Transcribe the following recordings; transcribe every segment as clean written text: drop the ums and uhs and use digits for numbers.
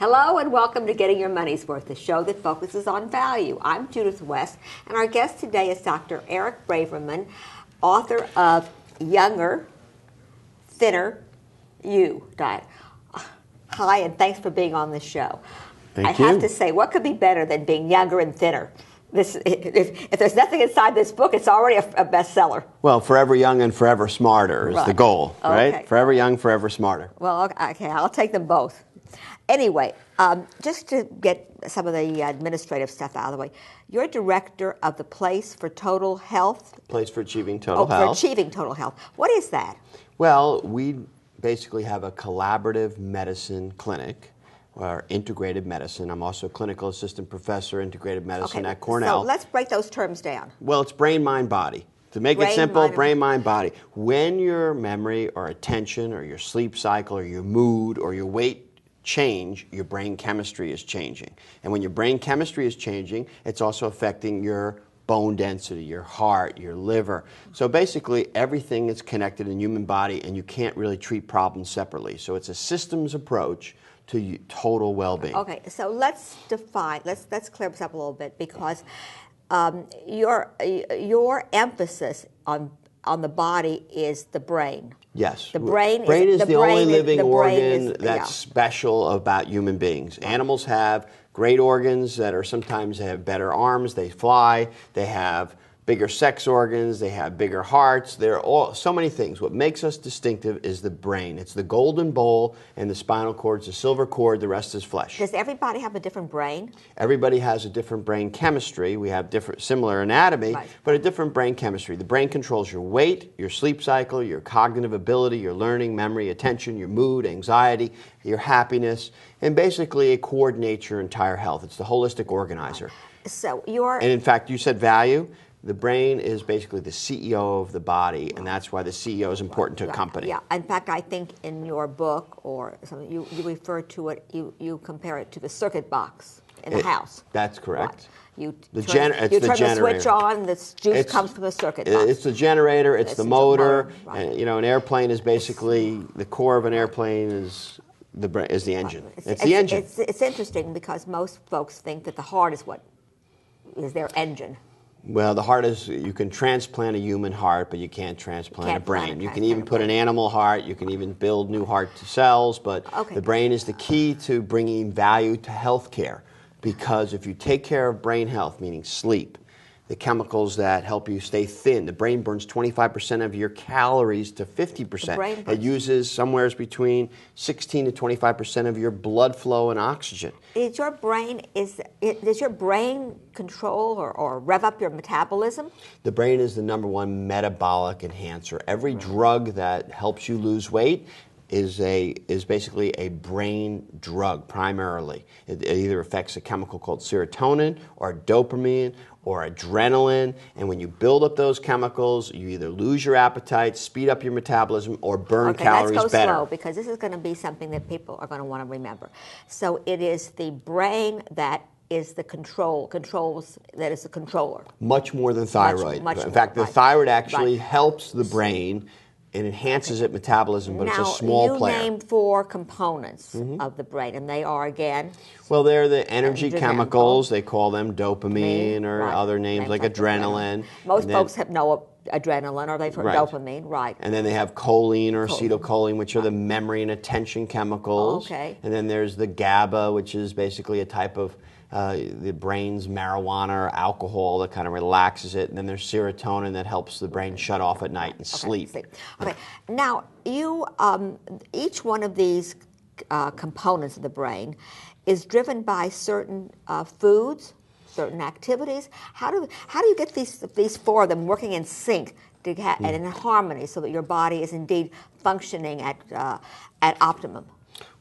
Hello and welcome to Getting Your Money's Worth, the show that focuses on value. I'm Judith West, and our guest today is Dr. Eric Braverman, author of Younger, Thinner, You Diet. Hi, and thanks for being on the show. Thank you. I have to say, what could be better than being younger and thinner? If there's nothing inside this book, it's already a bestseller. Well, forever young and forever smarter is the goal, right? Okay. Forever young, forever smarter. Well, okay, I'll take them both. Anyway, just to get some of the administrative stuff out of the way, you're director of the Place for Total Health. Place for Achieving Total Health. For Achieving Total Health. What is that? Well, we basically have a collaborative medicine clinic, or integrated medicine. I'm also a clinical assistant professor, integrated medicine at Cornell. So let's break those terms down. Well, it's brain, mind, body. To make it simple, brain, mind, body. When your memory or attention or your sleep cycle or your mood or your weight change, your brain chemistry is changing. And when your brain chemistry is changing, it's also affecting your bone density, your heart, your liver. So basically, everything is connected in the human body, and you can't really treat problems separately. So it's a systems approach to total well-being. Okay, so let's clear this up a little bit, because your emphasis on the body is the brain. Yes. The brain is the only living organ is, that's special about human beings. Animals have great organs that are sometimes they have better arms, they fly, they have bigger sex organs, they have bigger hearts. There are so many things. What makes us distinctive is the brain. It's the golden bowl, and the spinal cord, the silver cord, the rest is flesh. Does everybody have a different brain? Everybody has a different brain chemistry. We have similar anatomy, but a different brain chemistry. The brain controls your weight, your sleep cycle, your cognitive ability, your learning, memory, attention, your mood, anxiety, your happiness, and basically it coordinates your entire health. It's the holistic organizer. So And in fact, you said value. The brain is basically the CEO of the body, and that's why the CEO is important to a company. Yeah, in fact, I think in your book or something, you refer to it, you compare it to the circuit box in the house. That's correct. Right. You the turn the switch on, the juice comes from the circuit box. It's the generator, it's the motor. Right. And, an airplane is basically, the core of an airplane is the engine. It's the engine. It's interesting because most folks think that the heart is what is their engine. Well, the heart is, you can transplant a human heart, but you can't transplant a brain. You can even put an animal heart, you can even build new heart cells, but the brain is the key to bringing value to health care. Because if you take care of brain health, meaning sleep, the chemicals that help you stay thin, the brain burns 25% of your calories to 50%. It uses somewhere between 16 to 25% of your blood flow and oxygen. Does your brain control or rev up your metabolism? The brain is the number one metabolic enhancer. Every drug that helps you lose weight is basically a brain drug primarily. It either affects a chemical called serotonin or dopamine or adrenaline, and when you build up those chemicals, you either lose your appetite, speed up your metabolism, or burn calories let's go better. Slow, because this is going to be something that people are going to want to remember. So it is the brain that is the that is the controller. Much more than thyroid. In fact, the thyroid actually helps the brain. It enhances its metabolism, but it's a small player. Now, you named 4 components of the brain, and they are, again? Well, they're the energy chemicals. They call them dopamine or other names like adrenaline. Most folks know adrenaline, or they've heard dopamine, right. And then they have choline or acetylcholine, which are the memory and attention chemicals. Okay. And then there's the GABA, which is basically a type of the brain's marijuana or alcohol that kind of relaxes it. And then there's serotonin that helps the brain shut off at night and sleep. Okay. Now, each one of these components of the brain is driven by certain foods, certain activities. How do you get these 4 of them working in sync and in harmony so that your body is indeed functioning at optimum?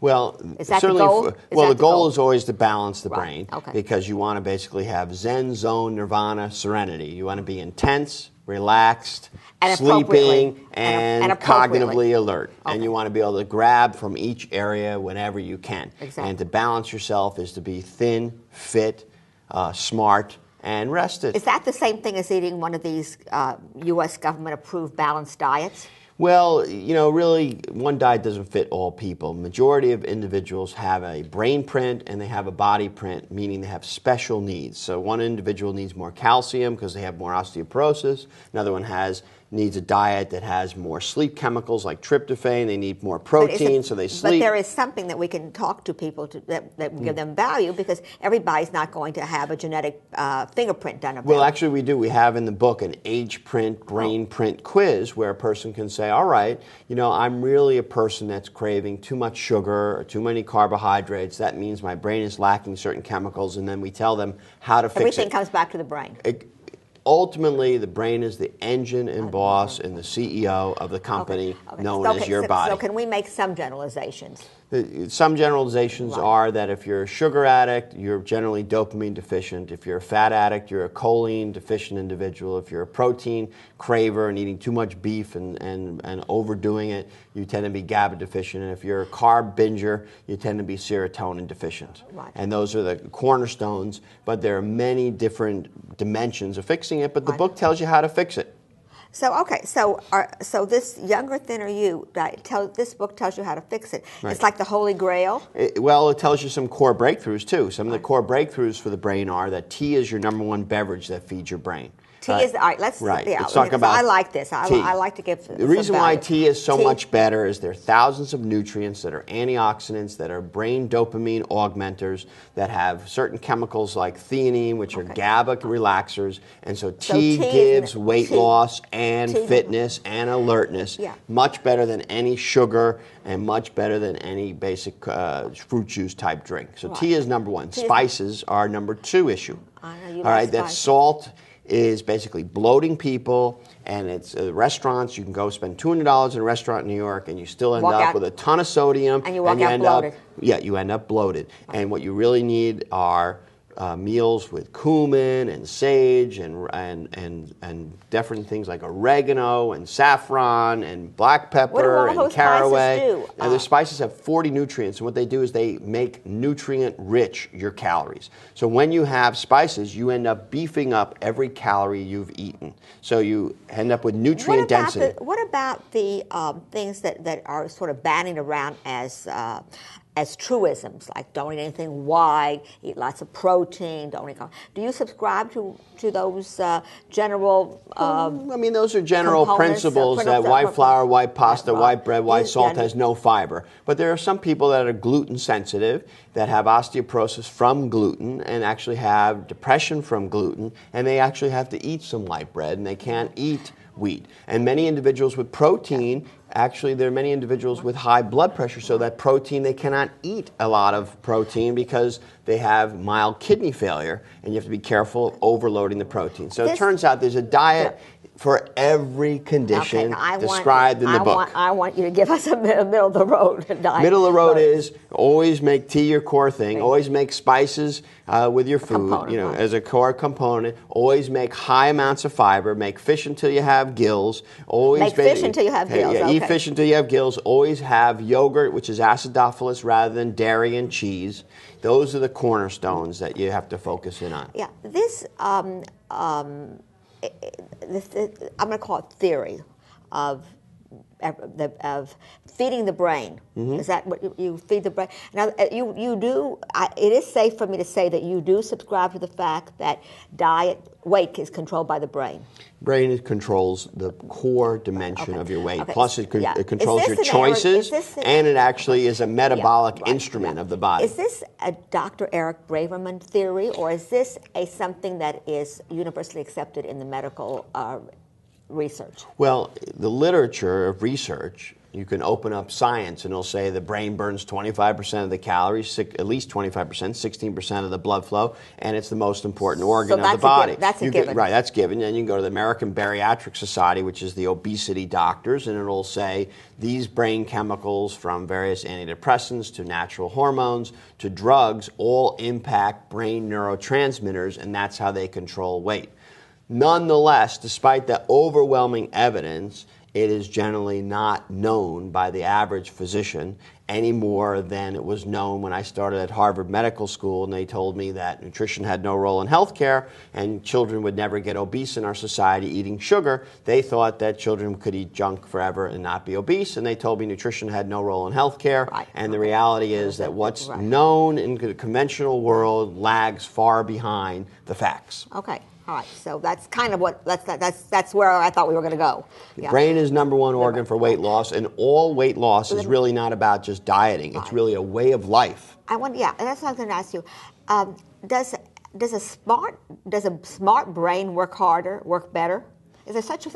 Well, certainly. The goal is always to balance the brain, because you want to basically have Zen, zone, nirvana, serenity. You want to be intense, relaxed, sleeping, and cognitively alert. And you want to be able to grab from each area whenever you can. And to balance yourself is to be thin, fit, smart, and rested. Is that the same thing as eating one of these U.S. government-approved balanced diets? Well, really, one diet doesn't fit all people. Majority of individuals have a brain print and they have a body print, meaning they have special needs. So one individual needs more calcium because they have more osteoporosis. Another one needs a diet that has more sleep chemicals like tryptophan. They need more protein, so they sleep. But there is something that we can talk to people that will give them value, because everybody's not going to have a genetic fingerprint done of them. Well, actually, we do. We have in the book an age print, brain print quiz where a person can say, all right, I'm really a person that's craving too much sugar or too many carbohydrates. That means my brain is lacking certain chemicals, and then we tell them how to fix it. Everything comes back to the brain. Ultimately, the brain is the engine and boss and the CEO of the company known as your body. So can we make some generalizations? Some generalizations are that if you're a sugar addict, you're generally dopamine deficient. If you're a fat addict, you're a choline deficient individual. If you're a protein craver and eating too much beef and overdoing it, you tend to be GABA deficient. And if you're a carb binger, you tend to be serotonin deficient. Right. And those are the cornerstones, but there are many different dimensions of fixing it, but the book tells you how to fix it. So so this Younger, Thinner You, this book tells you how to fix it. Right. It's like the Holy Grail. It tells you some core breakthroughs too. Some of the core breakthroughs for the brain are that tea is your number one beverage that feeds your brain. Tea is, all right, let's talk about I like this. tea. I like to give the reason why tea is so much better is there are thousands of nutrients that are antioxidants, that are brain dopamine augmenters, that have certain chemicals like theanine, which are GABA relaxers, and so tea gives weight loss and fitness and alertness. Much better than any sugar and much better than any basic fruit juice type drink. So tea is number one. Spices are number two issue. All right, that's salt is basically bloating people, and it's restaurants. You can go spend $200 in a restaurant in New York, and you still end up with a ton of sodium, and you end bloated. You end up bloated. And what you really need are meals with cumin and sage and different things like oregano and saffron and black pepper and caraway. And the spices have 40 nutrients, and what they do is they make nutrient-rich your calories. So when you have spices, you end up beefing up every calorie you've eaten. So you end up with nutrient density. What about the things that are sort of bandied around as truisms, like don't eat anything white, eat lots of protein, don't eat. Do you subscribe to those general? Those are general principles that white flour, white pasta, white bread, white salt has no fiber. But there are some people that are gluten sensitive, that have osteoporosis from gluten, and actually have depression from gluten, and they actually have to eat some white bread, and they can't eat wheat. And many individuals with protein, actually there are many individuals with high blood pressure, so that protein, they cannot eat a lot of protein because they have mild kidney failure, and you have to be careful of overloading the protein. So it turns out there's a diet for every condition described in the book. I want you to give us a middle of the road diet. Middle of the road is always make tea your core thing. Always make spices with your food, as a core component. Always make high amounts of fiber. Make fish until you have gills. Always make fish until you have gills. Eat fish until you have gills. Always have yogurt, which is acidophilus rather than dairy and cheese. Those are the cornerstones that you have to focus in on. Yeah, this. I'm going to call it theory of feeding the brain. Mm-hmm. Is that what you feed the brain? Now, you do. It is safe for me to say that you do subscribe to the fact that weight is controlled by the brain. Brain controls the core dimension of your weight. Plus, it controls your choices, and it actually is a metabolic instrument of the body. Is this a Dr. Eric Braverman theory, or is this something that is universally accepted in the medical research? Well, the literature of research, you can open up science and it'll say the brain burns 25% of the calories, at least 25%, 16% of the blood flow, and it's the most important organ of the body. That's a given. Right, that's given. And you can go to the American Bariatric Society, which is the obesity doctors, and it'll say these brain chemicals, from various antidepressants to natural hormones to drugs, all impact brain neurotransmitters, and that's how they control weight. Nonetheless, despite the overwhelming evidence, it is generally not known by the average physician any more than it was known when I started at Harvard Medical School and they told me that nutrition had no role in healthcare and children would never get obese in our society eating sugar. They thought that children could eat junk forever and not be obese, and they told me nutrition had no role in healthcare. Right. And the reality is that what's known in the conventional world lags far behind the facts. Okay. All right, so that's kind of what that's where I thought we were going to go. The brain is number one organ for weight loss, and all weight loss is really not about just dieting. It's really a way of life. And that's what I was going to ask you. Does a smart brain work harder, work better? Is there such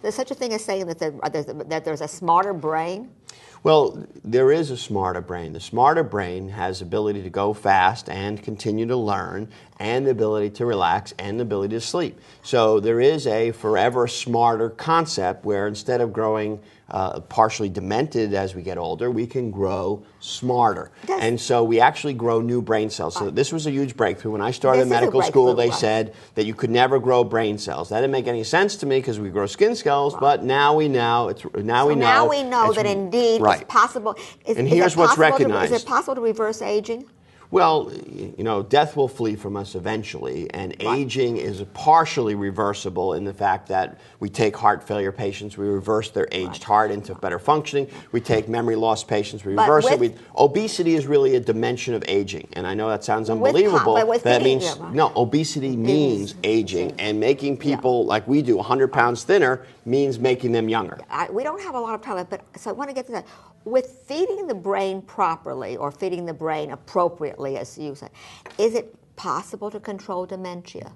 there's such a thing as saying that there's a smarter brain? Well, there is a smarter brain. The smarter brain has the ability to go fast and continue to learn, and the ability to relax, and the ability to sleep. So there is a forever smarter concept where instead of growing partially demented as we get older, we can grow smarter. And so we actually grow new brain cells. So this was a huge breakthrough. When I started in medical school, they said that you could never grow brain cells. That didn't make any sense to me because we grow skin cells, but now we know. Now we know that indeed it's possible. And here's what's recognized. Is it possible to reverse aging? Well, death will flee from us eventually, and aging is partially reversible in the fact that we take heart failure patients, we reverse their aged heart into better functioning. We take memory loss patients, we reverse it. Obesity is really a dimension of aging, and I know that sounds unbelievable. Obesity means aging, and making people like we do 100 pounds thinner means making them younger. We don't have a lot of time, but so I want to get to that. With feeding the brain properly or feeding the brain appropriately, as you said, is it possible to control dementia?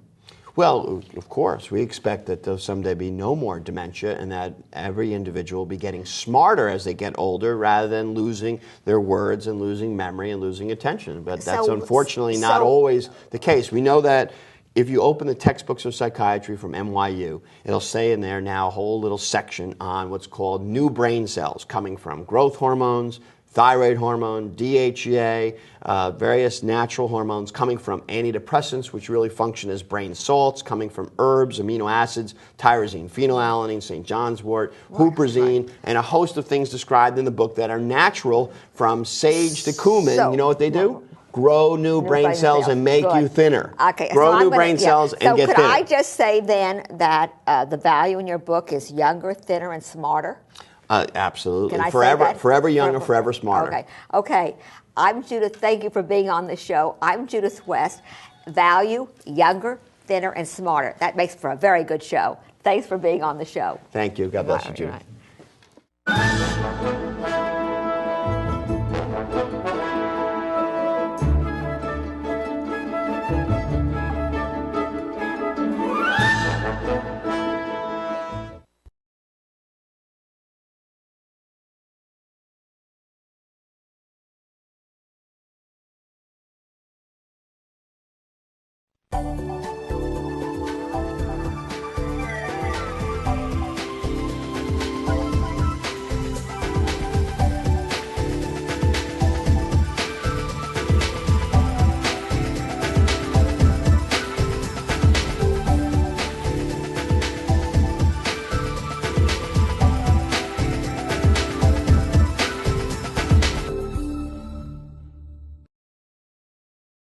Well, of course. We expect that there'll someday be no more dementia and that every individual will be getting smarter as they get older rather than losing their words and losing memory and losing attention. But that's unfortunately not always the case. We know that if you open the textbooks of psychiatry from NYU, it'll say in there now a whole little section on what's called new brain cells coming from growth hormones, thyroid hormone, DHEA, various natural hormones coming from antidepressants, which really function as brain salts, coming from herbs, amino acids, tyrosine, phenylalanine, St. John's wort, huperzine, and a host of things described in the book that are natural from sage to cumin. You know what they do? Grow new brain cells and make you thinner. Okay, grow new brain cells and get thinner. So could I just say then that the value in your book is younger, thinner, and smarter? Absolutely. Can I say that? Forever younger, forever smarter. Okay. I'm Judith. Thank you for being on the show. I'm Judith West. Value, younger, thinner, and smarter. That makes for a very good show. Thanks for being on the show. Thank you. God bless you, Judith. Right.